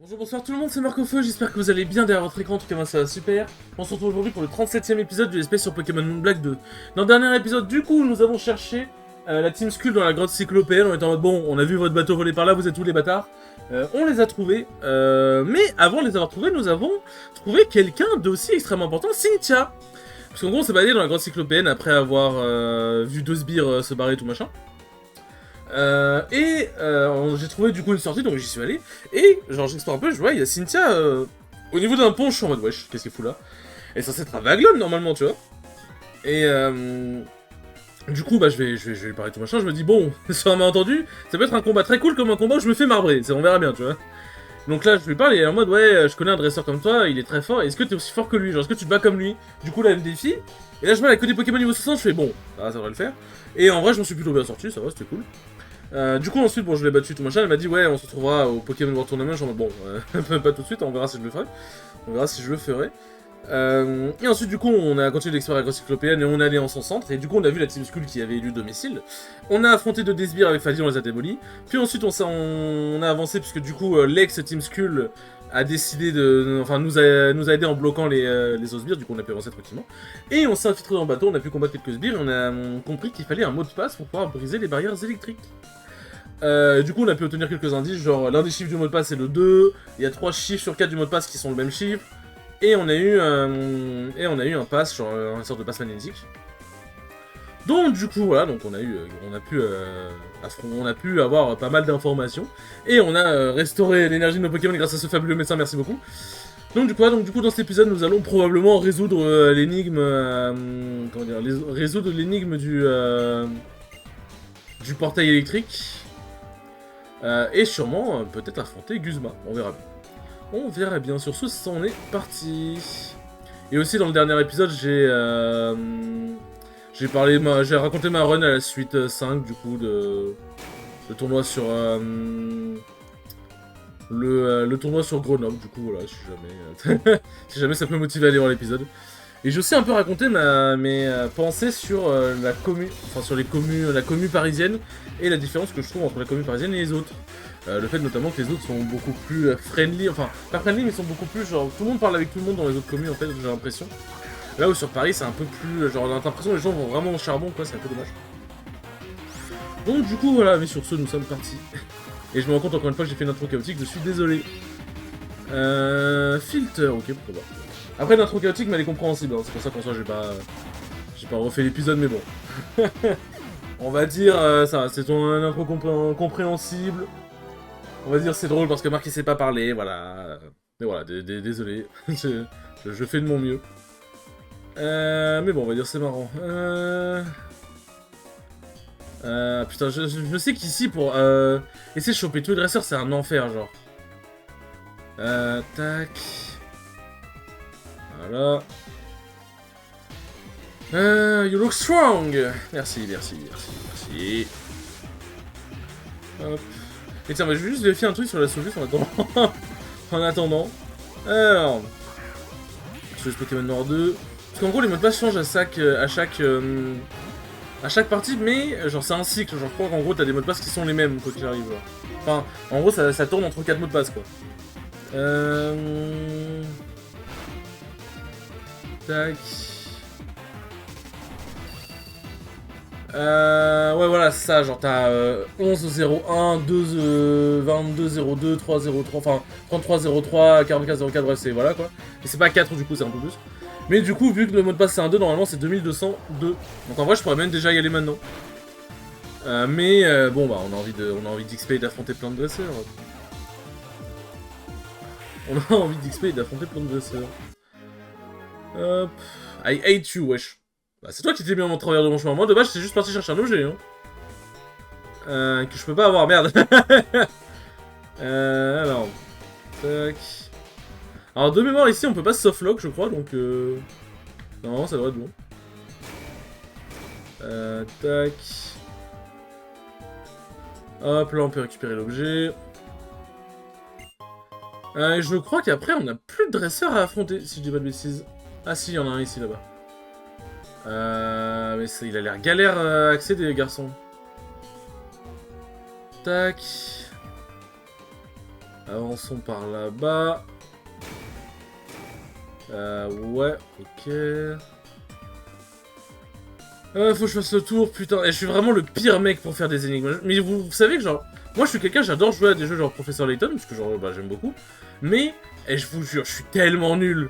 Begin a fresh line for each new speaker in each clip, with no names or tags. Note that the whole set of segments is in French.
Bonjour, bonsoir tout le monde, c'est Marco Feu, j'espère que vous allez bien derrière votre écran, en tout cas moi ça va super. On se retrouve aujourd'hui pour le 37e épisode du SP sur Pokémon Moon Black 2. Dans le dernier épisode, du coup, nous avons cherché la Team Skull dans la grotte cyclopéenne, on était en mode bon, on a vu votre bateau voler par là, vous êtes tous les bâtards. On les a trouvés, mais avant de les avoir trouvés, nous avons trouvé quelqu'un d'aussi extrêmement important, Cynthia. Parce qu'en gros, on s'est baladé dans la grotte cyclopéenne après avoir vu deux sbires se barrer et tout machin. J'ai trouvé du coup une sortie, donc j'y suis allé. Et genre j'explore un peu, je vois, il y a Cynthia au niveau d'un pont, je suis en mode wesh, qu'est-ce qu'il fout là? Elle est censée être à Vaglone normalement, tu vois. Et du coup, bah je vais lui parler tout machin, je me dis bon, sur un malentendu, ça peut être un combat très cool comme un combat où je me fais marbrer, on verra bien, tu vois. Donc là, je lui parle et elle est en mode ouais, je connais un dresseur comme toi, il est très fort, est-ce que t'es aussi fort que lui? Genre, est-ce que tu te bats comme lui? Du coup, là, elle me défie. Et là, je vois, elle a que des Pokémon niveau 60, je fais bon, ça devrait le faire. Et en vrai, je m'en suis plutôt bien sorti, ça va, c'était cool. Du coup ensuite bon je l'ai battu tout machin, elle m'a dit ouais on se retrouvera au Pokémon World Tournament, genre bon pas tout de suite, on verra si je le ferai. On verra si je le ferai. Et ensuite du coup on a continué d'explorer la grotte cyclopéenne et on est allé en son centre, et du coup on a vu la Team Skull qui avait élu domicile. On a affronté deux Desbires avec Fadi, on les a démolis. Puis ensuite on a avancé puisque du coup l'ex-Team Skull a décidé de... Enfin nous a aidé en bloquant les Osbires, du coup on a pu avancer tranquillement. Et on s'est infiltré dans le bateau, on a pu combattre quelques sbires et on a compris qu'il fallait un mot de passe pour pouvoir briser les barrières électriques. Du coup, on a pu obtenir quelques indices, genre l'un des chiffres du mot de passe c'est le 2, il y a 3 chiffres sur 4 du mot de passe qui sont le même chiffre, et on a eu un pass, genre une sorte de pass magnétique. Donc du coup, voilà, donc on a pu avoir pas mal d'informations, et on a restauré l'énergie de nos Pokémon grâce à ce fabuleux médecin, merci beaucoup. Donc du coup dans cet épisode, nous allons probablement résoudre l'énigme, résoudre l'énigme du portail électrique. Et sûrement, peut-être affronter Guzma, on verra bien. On verra bien, sur ce, on est parti. Et aussi, dans le dernier épisode, j'ai raconté ma run à la suite 5, du coup, le tournoi sur... le tournoi sur Grenoble, du coup, voilà, si jamais ça peut motiver à aller voir l'épisode. Et j'ai aussi un peu raconté mes pensées sur la commu, enfin sur la commu parisienne et la différence que je trouve entre la commu parisienne et les autres. Le fait notamment que les autres sont beaucoup plus friendly, enfin pas friendly mais sont beaucoup plus genre tout le monde parle avec tout le monde dans les autres communes en fait, j'ai l'impression. Là où sur Paris c'est un peu plus genre on a l'impression que les gens vont vraiment au charbon quoi, c'est un peu dommage. Donc du coup voilà, mais sur ce nous sommes partis. Et je me rends compte encore une fois que j'ai fait une intro chaotique, je suis désolé. Filter, ok pourquoi pas. Après l'intro chaotique mais elle est compréhensible, hein. C'est pour ça qu'en soi j'ai pas refait l'épisode mais bon. On va dire ça va, c'est ton intro compréhensible. On va dire c'est drôle parce que Marc il sait pas parler, voilà. Mais voilà, désolé, je fais de mon mieux. Mais bon on va dire c'est marrant. Putain, je sais qu'ici pour essayer de choper tous les dresseurs c'est un enfer genre. Tac. Voilà. You look strong. Merci. Hop. Et tiens, bah, je vais juste vérifier un truc sur la sauveuse en attendant. En attendant. Alors. Sauveuse Pokémon Noir 2. Parce qu'en gros, les mots de passe changent à chaque partie, mais genre c'est un cycle. Genre, je crois qu'en gros, t'as des mots de passe qui sont les mêmes, quoi qu'il arrive. Genre. Enfin, en gros, ça tourne entre 4 mots de passe, quoi. Tac. Ouais voilà c'est ça, genre t'as 11.01, 22.02, 3.03, enfin 33.03, 44.04, bref c'est voilà quoi. Et c'est pas 4 du coup c'est un peu plus. Mais du coup vu que le mot de passe c'est un 2, normalement c'est 2202. Donc en vrai je pourrais même déjà y aller maintenant. Bon bah on a envie d'XP et d'affronter plein de dresseurs. On a envie d'XP et d'affronter plein de dresseurs. Hop. I hate you wesh. Bah, c'est toi qui t'es mis en travers de mon chemin. Moi, de base, j'étais juste parti chercher un objet, hein. Que je peux pas avoir, merde. Alors. Tac. Alors, de mémoire, ici, on peut pas softlock, je crois, donc... Non, ça devrait être bon. Tac. Hop, là, on peut récupérer l'objet. Je crois qu'après, on a plus de dresseurs à affronter, si je dis pas de bêtises. Ah si, il y en a un ici, là-bas. Mais il a l'air galère à accéder, les garçons. Tac. Avançons par là-bas. Ouais, ok. Faut que je fasse le tour, putain. Et je suis vraiment le pire mec pour faire des énigmes. Mais vous savez que genre... Moi je suis quelqu'un, j'adore jouer à des jeux genre Professeur Layton, parce que genre, bah j'aime beaucoup. Mais, et je vous jure, je suis tellement nul.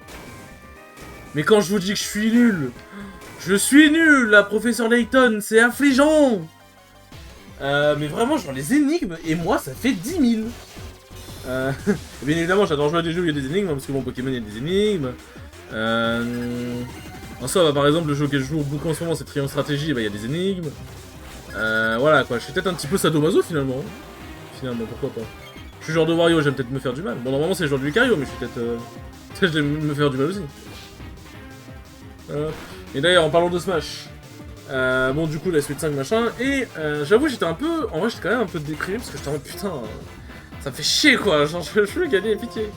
Mais quand je vous dis que je suis nul, la Professeur Layton, c'est affligeant. Mais vraiment, genre les énigmes, et moi ça fait 10 000. Bien évidemment, j'adore jouer à des jeux où il y a des énigmes, parce que bon, Pokémon il y a des énigmes. En soi, bah, par exemple, le jeu que je joue beaucoup en ce moment, c'est Triangle Stratégie, bah il y a des énigmes. Voilà quoi, je suis peut-être un petit peu sadomaso finalement. Finalement, pourquoi pas. Je suis genre de Wario, j'aime peut-être me faire du mal. Bon, normalement, c'est le genre de Lucario, mais je suis peut-être. Peut-être j'aime me faire du mal aussi. Et d'ailleurs, en parlant de Smash, bon, du coup, la suite 5 machin, et j'avoue, j'étais un peu. En vrai, j'étais quand même un peu déprimé parce que j'étais en mode putain, ça me fait chier quoi, genre je veux gagner, pitié.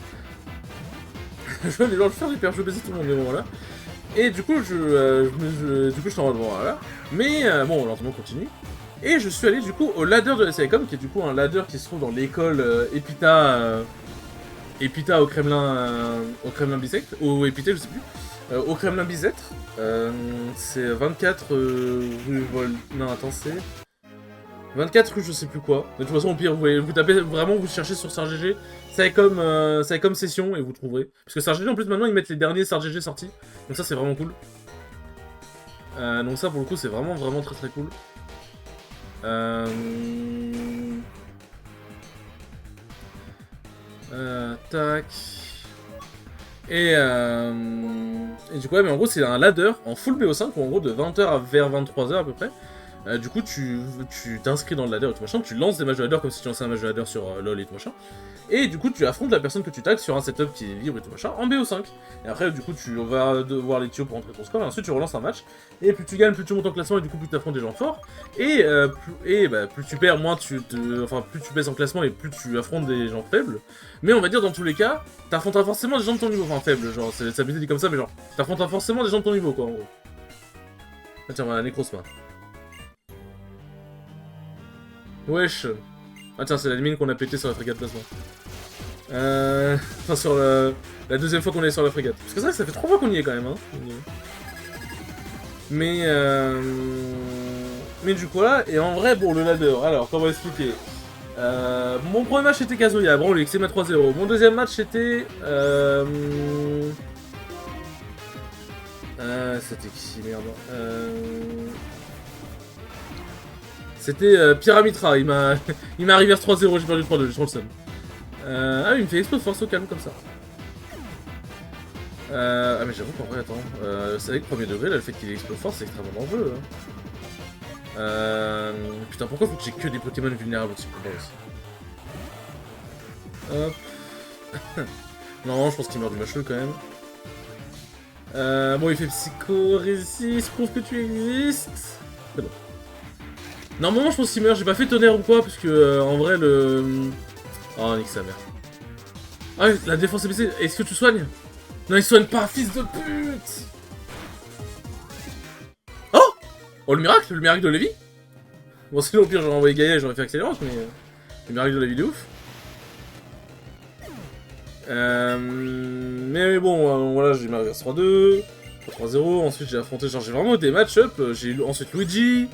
Je veux aller faire des pertes, je veux baiser tout le monde, mais bon, voilà. Et du coup, du coup, je suis en mode bon, voilà. Mais bon, lentement, on continue. Et je suis allé du coup au ladder de la SAECOM, qui est du coup un ladder qui se trouve dans l'école Epita au Kremlin Bicêtre, ou Épité, je sais plus. Au Kremlin Bicêtre. C'est 24 rue Non, attends, c'est 24 rue je sais plus quoi. De toute façon, au pire, vous tapez vraiment, vous cherchez sur StarGG, SAECOM Session, et vous trouverez. Parce que StarGG, en plus, maintenant, ils mettent les derniers StarGG sortis. Donc ça, c'est vraiment cool. Donc ça, pour le coup, c'est vraiment, vraiment très très cool. Tac. Et du coup, ouais, mais en gros, c'est un ladder en full BO5, où en gros, de 20h vers 23h à peu près. Du coup, tu t'inscris dans le ladder et tout machin, tu lances des matchs de ladder comme si tu lançais un match de ladder sur LoL et tout machin. Et du coup, tu affrontes la personne que tu tags sur un setup qui est libre et tout machin en BO5. Et après, du coup, tu vas devoir les tuyaux pour entrer ton score, et ensuite tu relances un match. Et plus tu gagnes, plus tu montes en classement, et du coup, plus tu affrontes des gens forts. Et, plus tu perds, moins plus tu baisses en classement et plus tu affrontes des gens faibles. Mais on va dire, dans tous les cas, t'affronteras forcément des gens de ton niveau. Enfin, faible, genre, ça peut être dit comme ça, mais genre, t'affronteras forcément des gens de ton niveau, quoi, en gros. Ah, tiens, voilà, Necrosma. Wesh. Ah tiens, c'est la mine qu'on a pété sur la frégate plasma. Enfin, sur la deuxième fois qu'on est sur la frégate. Parce que ça fait 3 fois qu'on y est quand même, hein. Mais du coup, là, et en vrai, bon, le ladder, alors, comment expliquer mon premier match c'était Kazuya, bon, il m'a 3-0. Mon deuxième match c'était... c'était qui, merde. C'était Pyramitra, il m'a arrivé à 3-0, j'ai perdu 3-2, j'ai trop le seum. Ah oui, il me fait explose force au calme comme ça. Ah mais j'avoue qu'en vrai, attends, c'est vrai que premier degré, là, le fait qu'il ait explose force, c'est extrêmement dangereux. Hein. Putain, pourquoi faut que j'ai que des Pokémon vulnérables au-dessus aussi. Hop. Non, je pense qu'il meurt du Machel quand même. Bon, il fait Psycho Résist, prouve que tu existes. C'est bon. Normalement, je pense qu'il meurt, j'ai pas fait tonnerre ou quoi, parce que en vrai, le. Oh, nique sa mère. Ah, la défense est baissée, est-ce que tu soignes? Non, il soigne pas, fils de pute! Oh! Oh, le miracle de Lévi? Bon, sinon, au pire, j'aurais envoyé Gaïa et j'aurais fait accélérance, mais. Le miracle de la vie de ouf. Mais bon, voilà, j'ai ma reverse 3-2, 3-0, ensuite j'ai affronté, genre j'ai vraiment des match-up, j'ai eu ensuite Luigi,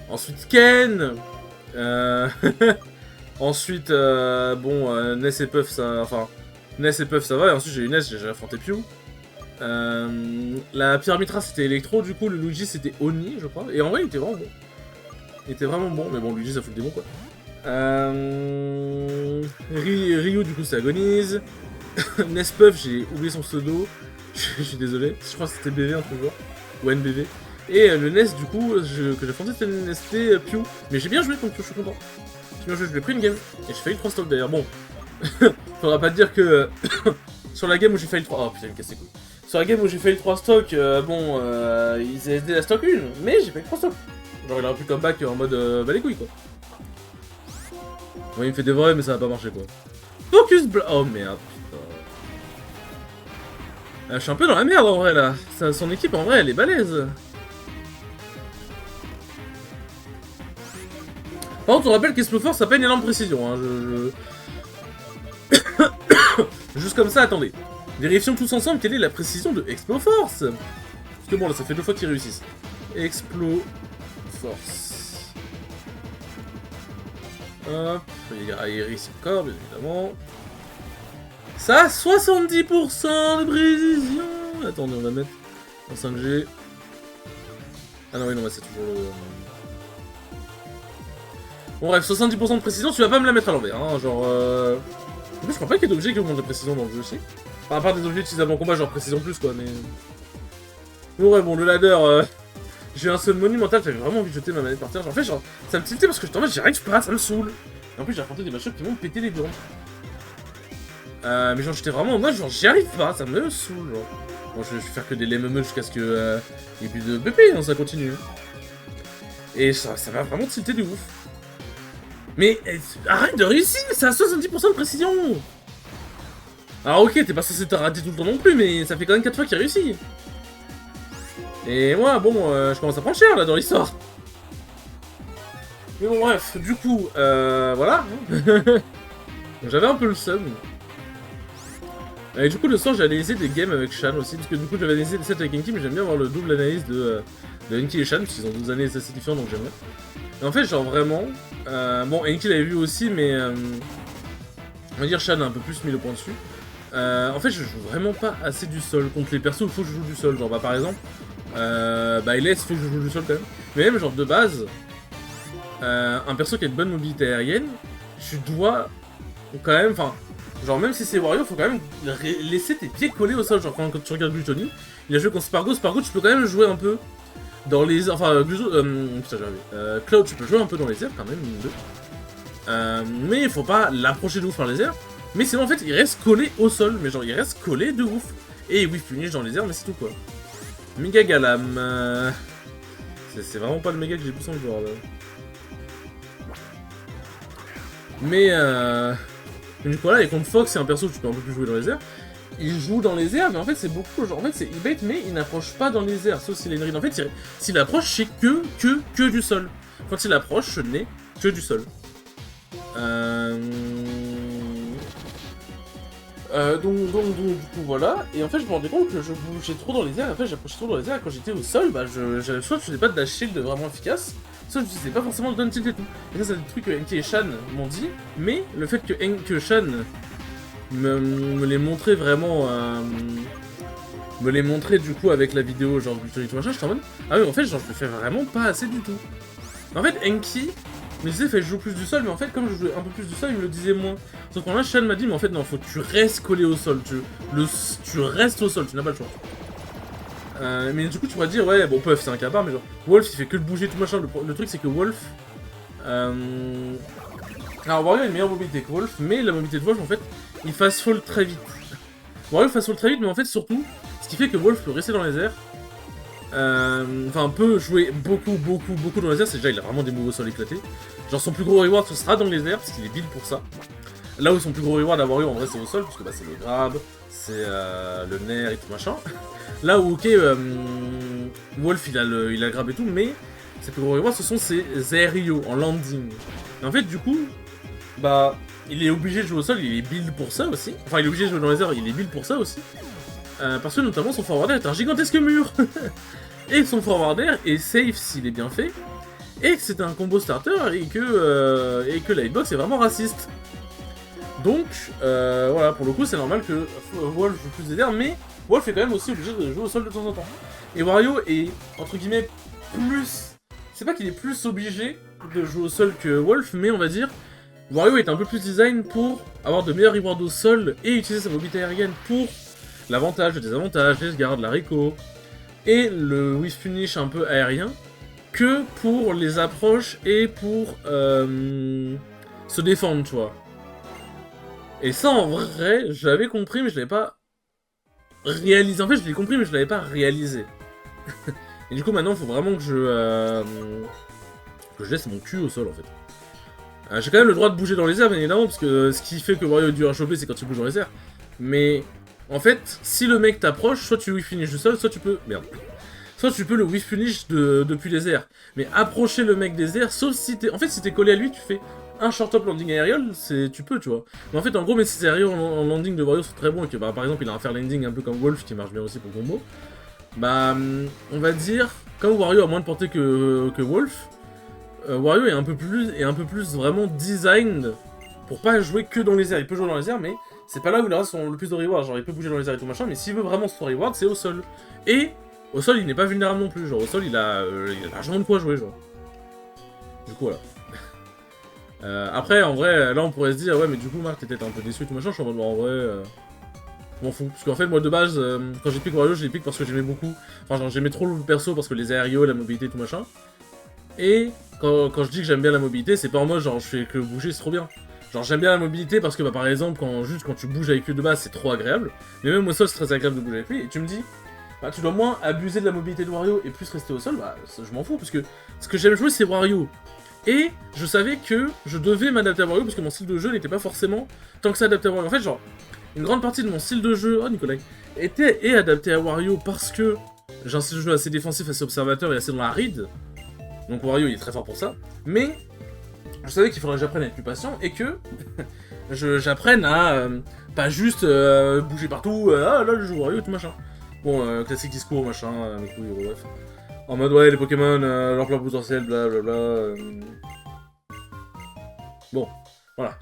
ensuite Ken, ensuite, bon, Ness et Puff ça, enfin, Ness et Puff ça va, et ensuite j'ai eu Ness, j'ai affronté Pew. La Pyramitra c'était Electro, du coup le Luigi c'était Oni, je crois, et en vrai il était vraiment bon. Il était vraiment bon, mais bon, Luigi ça fout le démon quoi. Ryu du coup c'est Agonise. Nespuff, j'ai oublié son pseudo, je suis désolé, je crois que c'était BV un peu genre, ou NBV. Et le Ness du coup, que j'ai affronté c'était Pew, mais j'ai bien joué contre Pew, je suis content. J'ai bien joué, je lui ai pris une game, et j'ai failli 3 stocks d'ailleurs, bon. Faudra pas te dire que sur la game où j'ai failli 3... Oh putain, il me casse les couilles. Sur la game où j'ai failli 3 stocks, bon, ils avaient aidé la stock 1, mais j'ai failli 3 stocks. Genre il aurait pu comeback en mode bah les couilles quoi. Bon, il me fait dévorer, mais ça va pas marcher quoi. Focus blanc. Oh merde. Je suis un peu dans la merde en vrai là. Son équipe en vrai elle est balèze. Par contre on rappelle qu'Explofor ça pas une énorme précision. Hein. juste comme ça, attendez. Vérifions tous ensemble quelle est la précision de Explo Force. Parce que bon, là, ça fait 2 fois qu'ils réussissent. Explo Force. Hop, il y a Iris encore, bien évidemment. Ça a 70% de précision. Attendez, on va mettre en 5G. Ah non, oui, non, c'est toujours le... Bon bref, 70% de précision, tu vas pas me la mettre à l'envers, hein, genre... En plus, je crois pas qu'il y ait d'objets qui augmentent de précision dans le jeu aussi. Enfin, à part des objets utilisables en combat, genre précision plus, quoi, mais... Bon, ouais, bon, le ladder, j'ai un seul monumental, j'avais vraiment envie de jeter ma manette par terre. Genre, en fait, genre, ça me tiltait parce que en fait, j'y arrive pas, ça me saoule. Et en plus, j'ai affronté des match-ups qui m'ont pété les burnes. Mais genre, j'étais vraiment en mode, genre, j'y arrive pas, ça me saoule, genre. Bon, je vais faire que des LMME jusqu'à ce que il y ait plus de BP, hein, ça continue. Et ça m'a vraiment tilté de ouf. Mais arrête de réussir, c'est à 70% de précision. Alors ok, t'es pas censé te rater tout le temps non plus, mais ça fait quand même 4 fois qu'il réussit. Et moi, bon, je commence à prendre cher là dans l'histoire. Mais bon bref, du coup, voilà. J'avais un peu le seum. Et du coup, le soir, j'ai analysé des games avec Shan aussi, parce que du coup, j'avais analysé des sets avec Enki, mais j'aime bien avoir le double analyse de Enki et Shan, parce qu'ils ont 12 analyses assez différentes, donc j'aime bien. Et en fait, genre vraiment, bon, Enki l'avait vu aussi, mais on va dire Shan a un peu plus mis le point dessus. En fait, je joue vraiment pas assez du sol contre les persos où il faut que je joue du sol. Genre, bah, par exemple, Eles, il faut que je joue du sol quand même. Mais même, genre, de base, un perso qui a une bonne mobilité aérienne, tu dois quand même, enfin, genre, même si c'est Wario, faut quand même laisser tes pieds collés au sol. Genre, quand tu regardes Gluttony, il a joué contre Spargo. Spargo, tu peux quand même jouer un peu dans les airs. Enfin, putain, j'arrive. Cloud, tu peux jouer un peu dans les airs quand même, une, deux. Mais il faut pas l'approcher de ouf par les airs. Mais sinon, en fait, il reste collé au sol. Mais genre, il reste collé de ouf. Et oui, punish dans les airs, mais c'est tout quoi. Méga Galam. C'est vraiment pas le méga que j'ai plus envie de voir là. Mais du coup, là, et contre Fox, c'est un perso que tu peux un peu plus jouer dans les airs. Il joue dans les airs, mais en fait, c'est beaucoup. Genre, en fait, c'est il bait, mais il n'approche pas dans les airs. Sauf s'il a une ride. En fait, s'il approche, c'est que du sol. Quand il approche, ce n'est que du sol. Donc, du coup, voilà. Et en fait, je me rendais compte que je bougeais trop dans les airs. Et en fait, j'approchais trop dans les airs. Et quand j'étais au sol, bah, soit je faisais pas de dash shield vraiment efficace, soit je faisais pas forcément de down tilt et tout. Et ça, c'est des trucs que Enki et Shan m'ont dit. Mais le fait que Shan me les montrait vraiment. Me les montrait du coup avec la vidéo, genre du tout machin, j'étais en mode. Ah oui, en fait, genre, je le fais vraiment pas assez du tout. En fait, Enki me disait, fait, je joue plus du sol, mais en fait, comme je jouais un peu plus du sol, il me le disait moins. Sauf qu'en là, Shan m'a dit, mais en fait, non, faut que tu restes collé au sol. Tu restes au sol, tu n'as pas le choix. Mais du coup, tu pourrais dire, ouais, bon, Puff, c'est un cas part, mais genre, Wolf, il fait que de bouger tout machin. Le truc, c'est que Wolf. Alors, Wario a une meilleure mobilité que Wolf, mais la mobilité de Wolf, en fait, il fast fall très vite. Wario fast fall très vite, mais en fait, surtout, ce qui fait que Wolf peut rester dans les airs. Enfin, peut jouer beaucoup dans les airs, c'est déjà, il a vraiment des moves au sol éclatés. Genre, son plus gros reward, ce sera dans les airs, parce qu'il est build pour ça. Là où son plus gros reward à Wario, en vrai, c'est au sol, parce que bah, c'est le grab, c'est le nerf et tout machin. Là où, ok, Wolf, il a le grab et tout, mais ses plus gros rewards, ce sont ses aériaux en landing. Et en fait, du coup, bah, il est obligé de jouer au sol, il est build pour ça aussi. Enfin, il est obligé de jouer dans les airs, il est build pour ça aussi. Parce que notamment, son forward air est un gigantesque mur. Et son forward air est safe s'il est bien fait. Et que c'est un combo starter et que la hitbox est vraiment raciste. Donc, voilà, pour le coup, c'est normal que Wolf joue plus des airs, mais Wolf est quand même aussi obligé de jouer au sol de temps en temps. Et Wario est, entre guillemets, plus... C'est pas qu'il est plus obligé de jouer au sol que Wolf, mais on va dire... Wario est un peu plus design pour avoir de meilleurs rewards au sol et utiliser sa mobilité aérienne pour l'avantage, le désavantage, les gardes, la Rico, et le whiff punish un peu aérien, que pour les approches et pour se défendre, tu vois. Et ça, en vrai, je l'avais compris, mais je l'avais pas réalisé. En fait, je l'ai compris, mais je l'avais pas réalisé. Et du coup, maintenant, il faut vraiment que je laisse mon cul au sol, en fait. J'ai quand même le droit de bouger dans les airs, bien évidemment, parce que ce qui fait que Wario est dur à choper, c'est quand tu bouges dans les airs. Mais, en fait, si le mec t'approche, soit tu whiff punish du sol, soit tu peux... Merde. Soit tu peux le whiff punish depuis les airs. Mais approcher le mec des airs, sauf si t'es... En fait, si t'es collé à lui, tu fais un short-up landing aérial, tu peux, tu vois. Mais en fait, en gros, mes 6 aériaux en landing de Wario sont très bons, et que bah, par exemple, il a un fair landing un peu comme Wolf, qui marche bien aussi pour combo. Bah, on va dire, comme Wario a moins de portée que Wolf, Wario est un peu plus vraiment designed pour pas jouer que dans les airs. Il peut jouer dans les airs, mais c'est pas là où il aura le plus de reward. Genre, il peut bouger dans les airs et tout machin, mais s'il veut vraiment son reward, c'est au sol. Et au sol, il n'est pas vulnérable non plus. Genre, au sol, il a largement de quoi jouer, genre. Du coup, voilà. Après, en vrai, là, on pourrait se dire, ouais, mais du coup, Marc, t'étais un peu déçu et tout machin. Je suis en mode, en vrai, je m'en fous. Parce qu'en fait, moi, de base, quand j'ai piqué Wario, je l'ai piqué parce que j'aimais beaucoup. Enfin, genre, j'aimais trop le perso parce que les aériaux, la mobilité et tout machin. Et quand je dis que j'aime bien la mobilité, c'est pas en mode, genre, je fais que bouger, c'est trop bien. Genre, j'aime bien la mobilité parce que, bah, par exemple, quand tu bouges avec lui de base, c'est trop agréable. Mais même au sol, c'est très agréable de bouger avec lui. Et tu me dis, bah, tu dois moins abuser de la mobilité de Wario et plus rester au sol. Bah, je m'en fous parce que ce que j'aime jouer, c'est Wario. Et je savais que je devais m'adapter à Wario parce que mon style de jeu n'était pas forcément tant que ça adapté à Wario. En fait, genre, une grande partie de mon style de jeu, oh Nicolas, est adapté à Wario parce que j'ai un style de jeu assez défensif, assez observateur et assez dans la ride. Donc Wario, il est très fort pour ça. Mais je savais qu'il faudrait que j'apprenne à être plus patient et que j'apprenne à pas juste bouger partout, ah là je joue Wario, tout machin. Bon, classique discours, machin, mes couilles, bref. En mode, ouais, les Pokémon, leur plein potentiel, blablabla. Bon, voilà.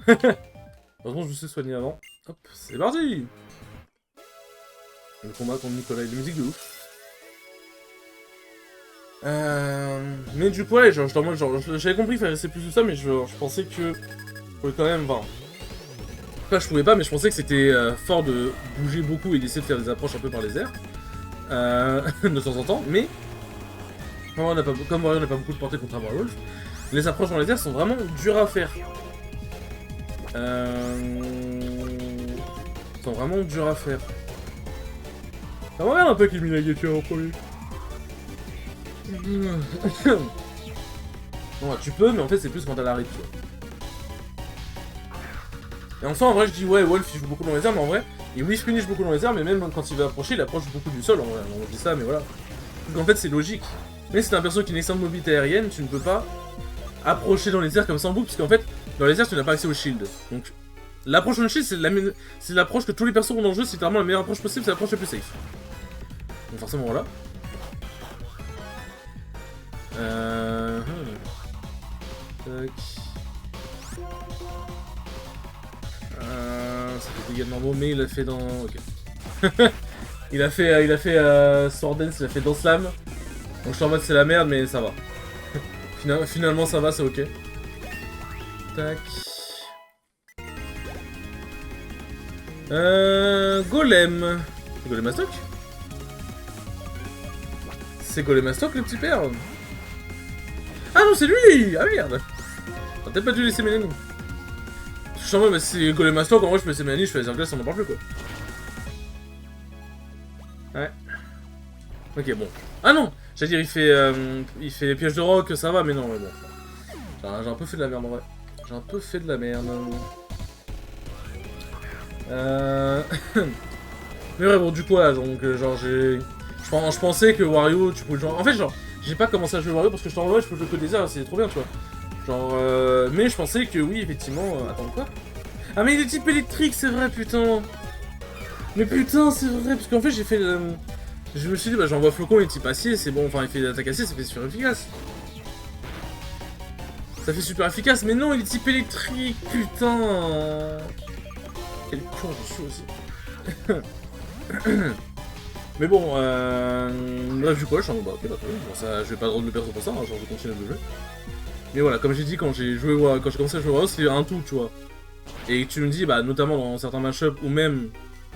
Heureusement, je me suis soigné avant. Hop, c'est parti. Le combat contre Nicolas, les musiques de ouf. Mais du coup, ouais, genre, j'avais compris qu'il fallait rester plus de ça, mais je pensais que... Je pouvais quand même, enfin... Pas je pouvais pas, mais je pensais que c'était fort de bouger beaucoup et d'essayer de faire des approches un peu par les airs. De temps en temps, mais... Comme Wario n'a pas beaucoup de portée contre un Wolf, les approches dans les airs sont vraiment dures à faire. Sont vraiment durs à faire. Ça m'emmerde un peu qu'il mine la Gekieu en premier. Bon, tu peux, mais en fait, c'est plus quand t'as la ride, tu vois. Et en soi, en vrai, je dis, ouais, Wolf, il joue beaucoup dans les airs, mais en vrai, il whiff punish beaucoup dans les airs, mais même quand il va approcher, il approche beaucoup du sol, en vrai. On dit ça, mais voilà. Donc en fait, c'est logique. Mais c'est un perso qui n'est sans mobilité aérienne, tu ne peux pas approcher dans les airs comme ça en boucle, parce qu'en fait, dans les airs, tu n'as pas accès au shield. Donc, l'approche dans le shield, c'est l'approche que tous les persos ont dans le jeu, c'est littéralement la meilleure approche possible, c'est l'approche la plus safe. Donc forcément, voilà. Tac. Ça fait des dégâts normaux, mais il l'a fait dans... Ok. il a fait Sword Dance, il a fait dans Slam. Donc je suis en mode c'est la merde, mais ça va. Finalement ça va, c'est ok. Tac. Golem. C'est Golem Mastoc? C'est Golem Mastoc le petit père? Ah non, c'est lui! Ah merde! T'as peut-être pas dû laisser Mélanie. Je suis en mode, mais c'est Golem Mastoc, en vrai je peux laisser Mélanie, je fais les glaces, on en parle plus quoi. Ouais. Ok, bon. Ah non! J'allais dire, il fait piège de roc, ça va, mais non, ouais, bon. J'ai un peu fait de la merde en vrai. J'ai un peu fait de la merde. Mais ouais, bon, du coup, là, donc, genre, je pensais que Wario, tu pouvais le jouer. En fait, genre, j'ai pas commencé à jouer Wario parce que je t'en vois, je peux jouer que des airs, c'est trop bien, tu vois. Genre, mais je pensais que oui, effectivement. Attends, quoi? Ah, mais il est type électrique, c'est vrai, putain! Mais putain, c'est vrai, parce qu'en fait, j'ai fait. Je me suis dit, bah j'envoie Flocon et type acier, c'est bon, enfin il fait l'attaque acier, ça fait super efficace. Ça fait super efficace, mais non, il est type électrique, putain. Quel con, je suis aussi. Mais bon, bref, du coup, je suis en mode, bah ok, bah bon, ça, je vais pas drôle de le perso pour ça, hein, genre je continue de jouer. Mais voilà, comme j'ai dit, quand j'ai commencé à jouer Wario, c'était un tout, tu vois. Et tu me dis, bah notamment dans certains match-up, ou même...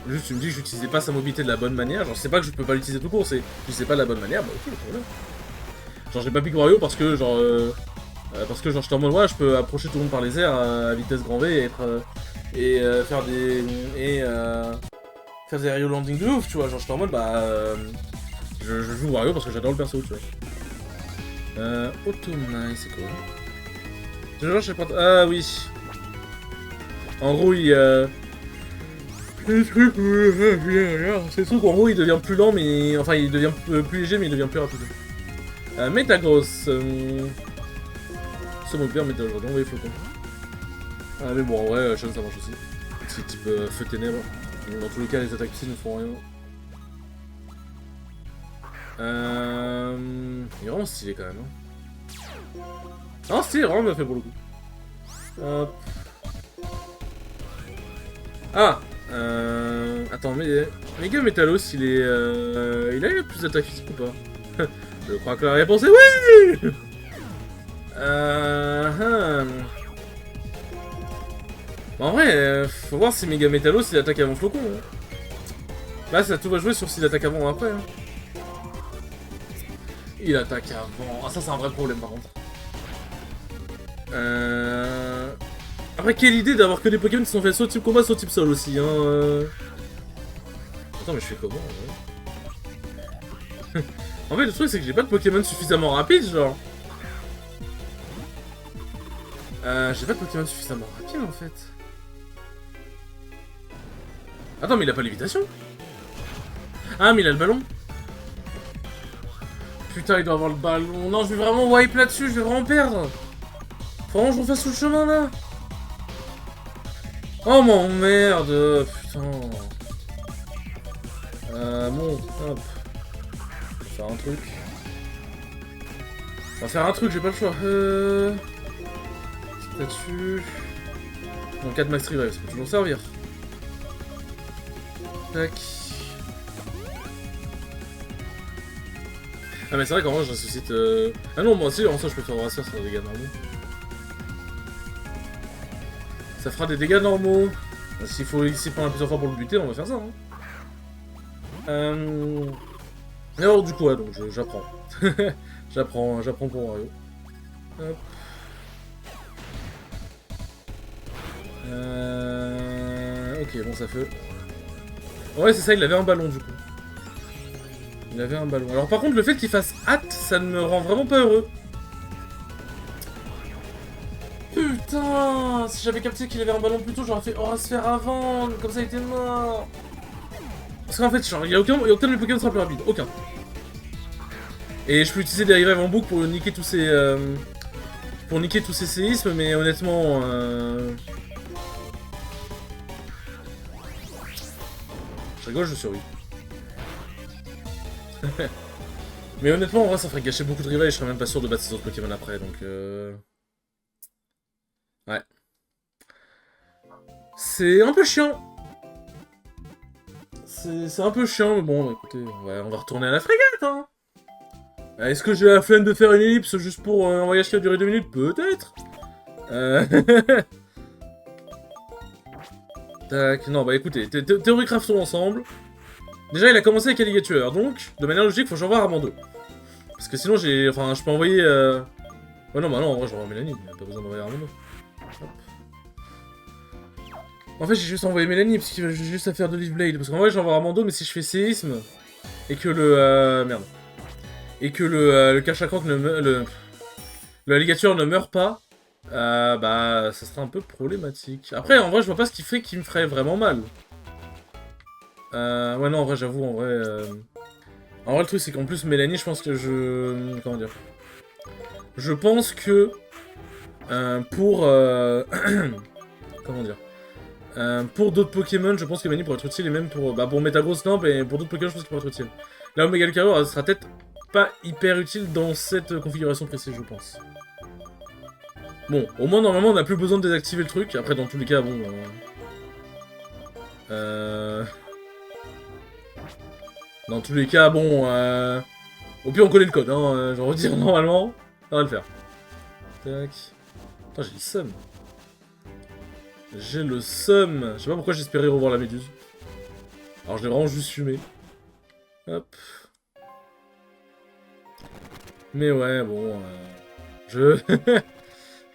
Juste, tu me dis que j'utilisais pas sa mobilité de la bonne manière. Genre, c'est pas que je peux pas l'utiliser tout court, c'est je sais pas de la bonne manière, bah ok, voilà. Genre, j'ai pas piqué Wario parce que, genre, j'étais en mode, ouais, je peux approcher tout le monde par les airs à vitesse grand V et être. Faire des. Faire des aerial landing de ouf, tu vois. Genre, j'étais en mode, bah. Je joue Wario parce que j'adore le perso, tu vois. Automnai, c'est quoi? Genre, je sais pas. Ah oui. En gros, il. C'est le truc en gros il devient plus lent mais... Enfin il devient plus léger mais il devient plus rapide. Metagross. Ce mot père Metagross, on va les flocons. Ah mais bon, en vrai, Sean ça marche aussi. C'est type feu ténèbres. Donc, dans tous les cas, les attaques psy ne font rien. Il est vraiment stylé quand même. Hein. Ah, stylé, vraiment bien fait pour le coup. Hop. Ah Attends, mais Mega Metalos, il est. Il a plus d'attaque physique ou pas? Je crois que la réponse est oui. En vrai, faut voir si Mega Metalos il attaque avant Flocon. Hein. Là, ça tout va jouer sur s'il attaque avant ou après. Hein. Il attaque avant. Ah, ça, c'est un vrai problème par contre. Après, quelle idée d'avoir que des Pokémon qui sont faits soit type combat, soit type sol aussi. Hein. Attends, mais je fais comment en fait, le truc, c'est que j'ai pas de Pokémon suffisamment rapide, genre. J'ai pas de Pokémon suffisamment rapide en fait. Attends, mais il a pas lévitation? Ah, mais il a le ballon. Putain, il doit avoir le ballon. Non, je vais vraiment wipe là-dessus, je vais vraiment perdre. Faut vraiment que je refasse tout le chemin là. Oh mon merde, putain. Bon, hop. On va faire un truc. On va faire un truc, j'ai pas le choix. Statue. Bon, 4 max revive, ça peut toujours servir. Tac. Ah mais c'est vrai qu'en vrai je ressuscite... Ah non, moi aussi en soi je peux faire rassure, ça fera des dégâts normaux. Ça fera des dégâts normaux. S'il faut ici prendre plusieurs fois pour le buter, on va faire ça. Hein. Et alors du coup, ouais, donc j'apprends. j'apprends pour Wario. Hop. Ok, bon ça fait... Ouais c'est ça, il avait un ballon du coup. Il avait un ballon. Alors par contre, le fait qu'il fasse hâte, ça ne me rend vraiment pas heureux. Putain, si j'avais capté qu'il avait un ballon plus tôt, j'aurais fait Aura Sphère avant, comme ça il était mort. Parce qu'en fait, genre, il y a aucun de mes Pokémon sera plus rapide, aucun. Et je peux utiliser des revives en boucle pour niquer tous ces... pour niquer tous ces séismes, mais honnêtement... Je rigole, je survis. Mais honnêtement, en vrai, ça ferait gâcher beaucoup de rivales et je serais même pas sûr de battre ces autres Pokémon après, donc... Ouais. C'est un peu chiant. C'est un peu chiant, mais bon, écoutez, on va retourner à la frégate, hein. Est-ce que j'ai la flemme de faire une ellipse juste pour un voyage qui a duré 2 minutes? Peut-être. Tac, non, bah écoutez, théorie craftons ensemble. Déjà, il a commencé avec Alligator, donc, de manière logique, faut que j'envoie Armando. Parce que sinon, j'ai... Enfin, je peux envoyer... Ouais, non, bah non, en vrai, j'envoie Mélanie, il a pas besoin d'envoyer Armando. Hop. En fait, j'ai juste envoyé Mélanie, parce qu'il va juste à faire de Leaf Blade. Parce qu'en vrai, j'envoie Armando, mais si je fais séisme, et que le... Merde. Et que le Cachacroc ne meurt... Le alligator ne meurt pas, bah, ça serait un peu problématique. Après, en vrai, je vois pas ce qui fait qu'il me ferait vraiment mal. Ouais, non, en vrai, j'avoue, en vrai... En vrai, le truc, c'est qu'en plus, Mélanie, je pense que je... Comment dire? Je pense que... pour... Comment dire? Pour d'autres Pokémon, je pense que Mélanie pourrait être utile, et même pour... Bah, pour Metagross, non, mais pour d'autres Pokémon, je pense qu'il pourrait être utile. Là, Omega Lucario, elle sera peut-être pas hyper utile dans cette configuration précise, je pense. Bon, au moins, normalement, on n'a plus besoin de désactiver le truc. Après, dans tous les cas, bon... Dans tous les cas, bon... Au pire, on connaît le code, hein. Je retire normalement. Ça va le faire. Tac. Putain, j'ai le seum. J'ai le seum. Je sais pas pourquoi j'espérais revoir la méduse. Alors, je l'ai vraiment juste fumé. Hop. Mais ouais, bon... Je...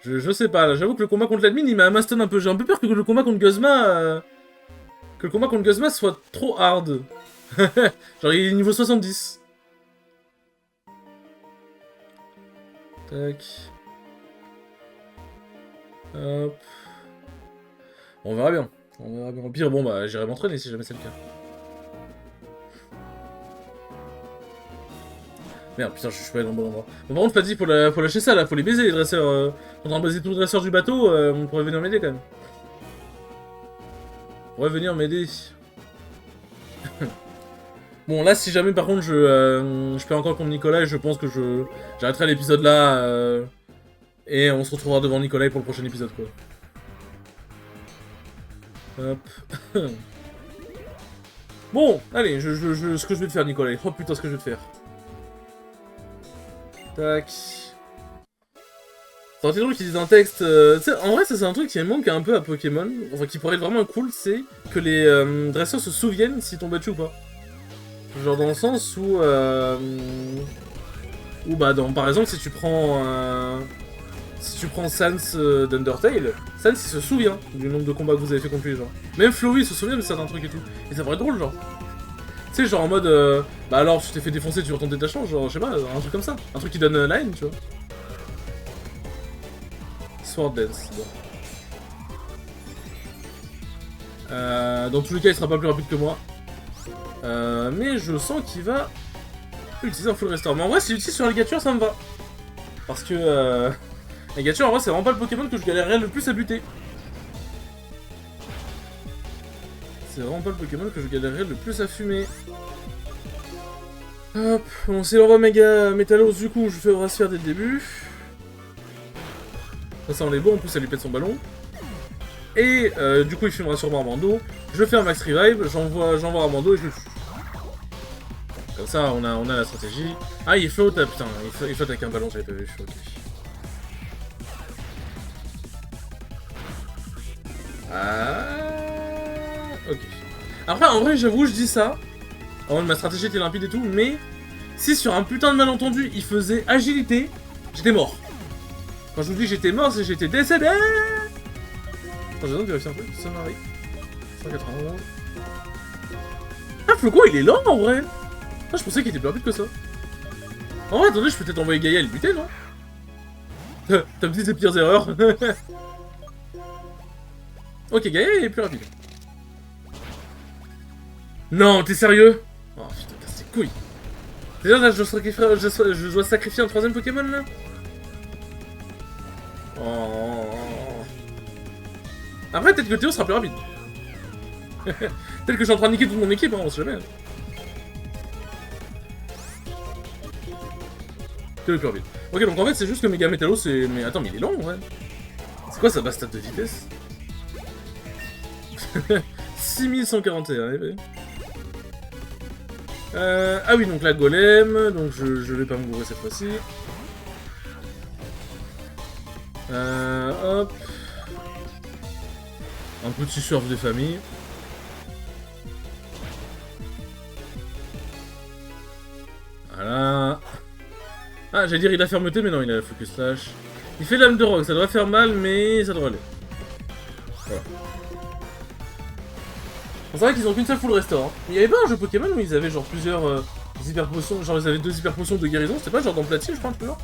je sais pas, là, j'avoue que le combat contre l'admin, il m'a maston un peu. J'ai un peu peur que le combat contre Guzma... Que le combat contre Guzma soit trop hard. Genre, il est niveau 70. Tac. Hop. On verra bien. On verra bien. Au pire, bon, bah, j'irai m'entraîner si jamais c'est le cas. Merde, putain, je suis pas allé dans le bon endroit. Bon, par contre, pas dit pour lâcher ça, là, faut les baiser, les dresseurs. On est en train de baiser tous les dresseurs du bateau, on pourrait venir m'aider, quand même. On pourrait venir m'aider. Bon, là, si jamais, par contre, je perds encore contre Nicolas, je pense que j'arrêterai l'épisode là, et on se retrouvera devant Nicolas pour le prochain épisode, quoi. Hop. Bon, allez, ce que je vais te faire, Nicolas. Oh putain, ce que je vais te faire. Tac. C'est un truc qui dit un texte... en vrai, ça c'est un truc qui manque un peu à Pokémon, enfin qui pourrait être vraiment cool, c'est que les dresseurs se souviennent s'ils t'ont battu ou pas. Genre dans le sens où... bah, par exemple, si tu prends Sans d'Undertale, Sans il se souvient du nombre de combats que vous avez fait contre lui, genre. Même Flowey se souvient de certains trucs et tout. Et ça pourrait être drôle, genre. Tu sais, genre en mode, bah alors, tu t'es fait défoncer, tu retentes tes détachement, genre, je sais pas, un truc comme ça. Un truc qui donne la haine, tu vois. Sword Dance, bon. Dans tous les cas, il sera pas plus rapide que moi. Mais je sens qu'il va utiliser un full restore. Mais en vrai, s'il utilise sur Alligator, ça me va. Parce que, Alligator, en vrai, c'est vraiment pas le Pokémon que je galérerais le plus à buter. C'est vraiment pas le Pokémon que je galérerais le plus à fumer. Hop, bon, c'est l'envoi méga Métalos, du coup, je fais Brassphère dès le début. Ça on est bon, en plus ça lui pète son ballon. Et du coup il fumera sûrement Armando. Je fais un max revive, j'envoie Armando et je le tue. Comme ça on a la stratégie. Ah il flotte, ah, putain, il flotte avec un ballon, j'avais pas vu, ok. Ok. Après en vrai j'avoue je dis ça. En vrai ma stratégie était limpide et tout, mais si sur un putain de malentendu il faisait agilité, j'étais mort. Quand je vous dis que j'étais mort, c'est que j'étais décédé. Attends, j'ai besoin de vérifier un peu. Summary. 191. Ah, Floco, il est lent en vrai. Ah, je pensais qu'il était plus rapide que ça. En vrai, attendez, je peux peut-être envoyer Gaïa le buter, non? T'as me dit tes pires erreurs. Ok, Gaïa est plus rapide. Non, t'es sérieux? Oh putain, c'est couille. Déjà, là, je dois sacrifier un troisième Pokémon là? Oh. Après, peut-être que Théo sera plus rapide. Peut-être que je suis en train de niquer toute mon équipe, hein, on sait jamais. Théo est plus rapide. Ok, donc en fait, c'est juste que Mega Métallo, c'est... Mais attends, mais il est long, ouais. C'est quoi sa base stat de vitesse? 6141, eh ah oui, donc là, Golem, donc je vais pas me bourrer cette fois-ci. Hop. Un petit surf des familles. Voilà. Ah, j'allais dire il a fermeté, mais non, il a la focus slash. Il fait l'âme de rock, ça devrait faire mal, mais ça devrait aller. Voilà. C'est vrai qu'ils ont qu'une seule full restore. Hein. Il y avait pas un jeu Pokémon où ils avaient genre plusieurs hyper potions, genre ils avaient 2 hyper potions de guérison, c'était pas genre dans Platine, je crois, un peu genre.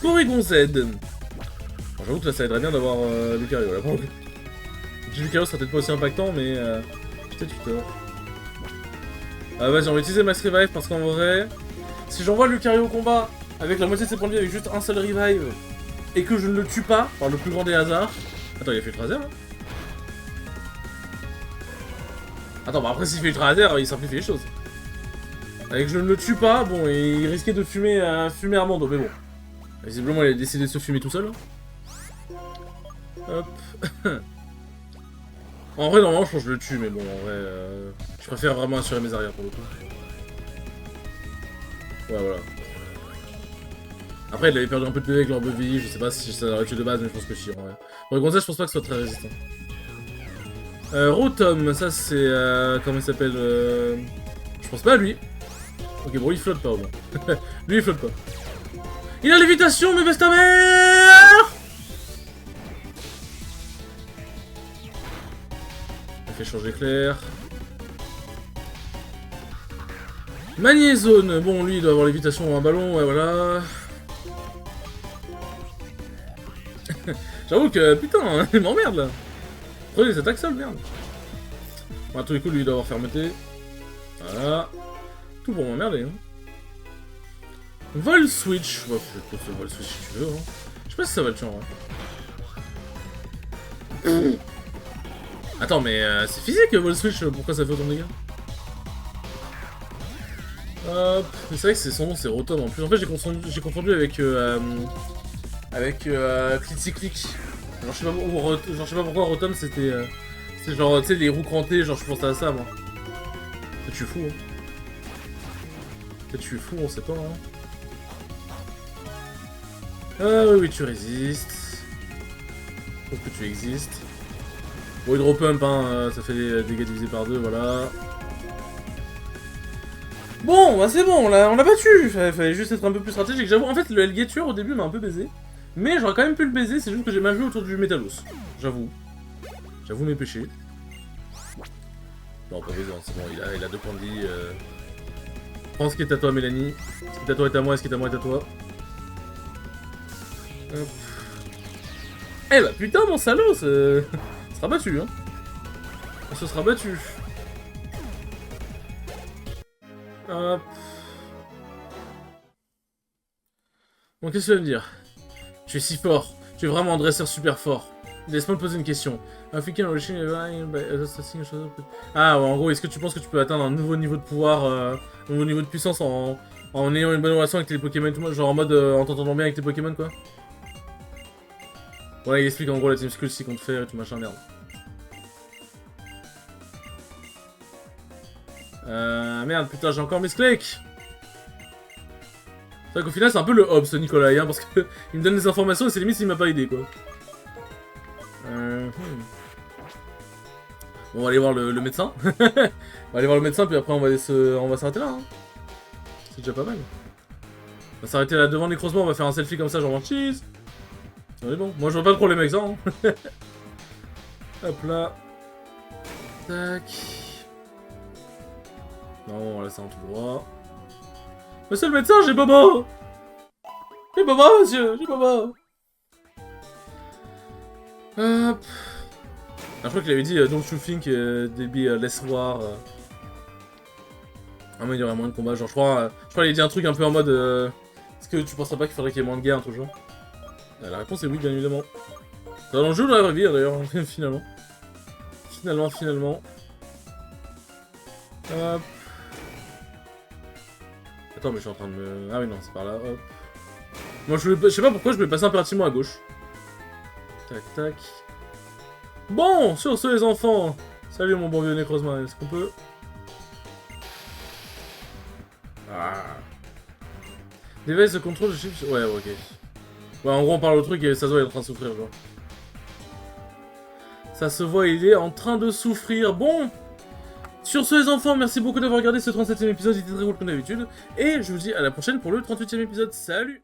Porygon Z. Bon, j'avoue que là ça aiderait bien d'avoir Lucario là. Bon, Lucario sera peut-être pas aussi impactant, mais peut-être tu tort. Vas-y, on va utiliser Max Revive parce qu'en vrai, si j'envoie Lucario au combat avec la moitié de ses points de vie avec juste un seul revive et que je ne le tue pas par le plus grand des hasards. Attends, il a fait le Trazer là. Attends, bah après s'il fait le Trazer, il simplifie les choses. Avec je ne le tue pas, bon, et il risquait de fumer Armando, mais bon. Visiblement, il a décidé de se fumer tout seul. Hop. En vrai, normalement, je pense que je le tue, mais bon, en vrai, je préfère vraiment assurer mes arrières pour le coup. Ouais, voilà. Après, il avait perdu un peu de PV avec l'orbe de vie, je sais pas si ça aurait tué de base, mais je pense que si, en vrai. Pour le Gonzage, je pense pas que ce soit très résistant. Rotom, ça c'est... comment il s'appelle Je pense pas à lui. Ok, bon, il flotte pas, bon. Lui, il flotte pas. Il a l'évitation, mais baisse ta mère! Il fait changer clair. Magnézone, bon, lui, il doit avoir l'évitation en un ballon, ouais, voilà. J'avoue que, putain, il m'emmerde, là. Prenez les attaques seules, merde. Bon, à tous les coups, lui, il doit avoir fermeté. Voilà. Tout pour m'emmerder, hein. Vol switch. Ouais, faut que vol switch si tu veux, hein. Je sais pas si ça va le tuer, en vrai. Attends, mais c'est physique, vol switch, pourquoi ça fait autant de dégâts? C'est vrai que son nom c'est Rotom en plus. En fait j'ai confondu avec Clitzy Click. Genre je sais pas pourquoi Rotom c'était genre tu sais les roues crantées, genre je pensais à ça moi. Peut-être je suis fou hein. Peut-être je suis fou, on sait pas hein. Oui tu résistes. Sauf que tu existes. Bon Hydro Pump hein, ça fait des dégâts divisés par 2, voilà. Bon, bah c'est bon, on l'a battu. Fallait juste être un peu plus stratégique. J'avoue, en fait, le Helgature au début m'a un peu baisé. Mais j'aurais quand même pu le baiser, c'est juste que j'ai mal joué autour du Métalos. J'avoue. J'avoue mes péchés. Non, pas besoin, c'est bon, il a 2 points de vie. Prends ce qui est à toi, Mélanie. Ce qui est à toi est à moi, ce qui est à moi est à toi. Hop. Eh bah putain, mon salaud, ça sera battu, hein. On se sera battu. Hop. Bon, qu'est-ce que tu vas me dire? Tu es si fort. Tu es vraiment un dresseur super fort. Laisse-moi te poser une question. Ah, ouais, en gros, est-ce que tu penses que tu peux atteindre un nouveau niveau de pouvoir, un nouveau niveau de puissance en ayant une bonne relation avec tes Pokémon et tout, genre en mode en t'entendant bien avec tes Pokémon, quoi? Voilà, il explique en gros la Team Skull si compte faire et tout machin, merde. Merde, putain, j'ai encore mes Sklake. C'est vrai qu'au final, c'est un peu le hub, ce Nicolas, hein, parce que il me donne des informations et c'est limite s'il m'a pas aidé, quoi. Bon, on va aller voir le médecin. On va aller voir le médecin, puis après, on va s'arrêter là. Hein. C'est déjà pas mal. On va s'arrêter là devant les crossements, on va faire un selfie comme ça, genre cheese. On est bon. Moi, je vois pas de problème avec ça. Hein. Hop là. Tac. Non, là, c'est un tout droit. Monsieur le médecin, j'ai bobo! J'ai bobo, monsieur, j'ai bobo! Hop. Ah, je crois qu'il avait dit don't you think they'll be less war. Ah, mais il y aurait moins de combats. Genre, je crois qu'il avait dit un truc un peu en mode. Est-ce que tu penserais pas qu'il faudrait qu'il y ait moins de guerre, un truc genre? La réponse est oui, bien évidemment. C'est dans le jeu de la vraie vie, d'ailleurs, finalement. Finalement. Hop. Attends, mais je suis en train de me... Ah oui, non, c'est par là, hop. Moi, je sais pas pourquoi je vais passer impérativement à gauche. Tac, tac. Bon, sur ce, les enfants. Salut, mon bon vieux Necrozma, est-ce qu'on peut... Ah. Device de contrôle de chips... Ouais, ok. Ouais, en gros, on parle au truc et ça se voit, il est en train de souffrir, genre. Ça se voit, il est en train de souffrir. Bon. Sur ce les enfants, merci beaucoup d'avoir regardé ce 37e épisode, il était très cool comme d'habitude. Et je vous dis à la prochaine pour le 38e épisode. Salut!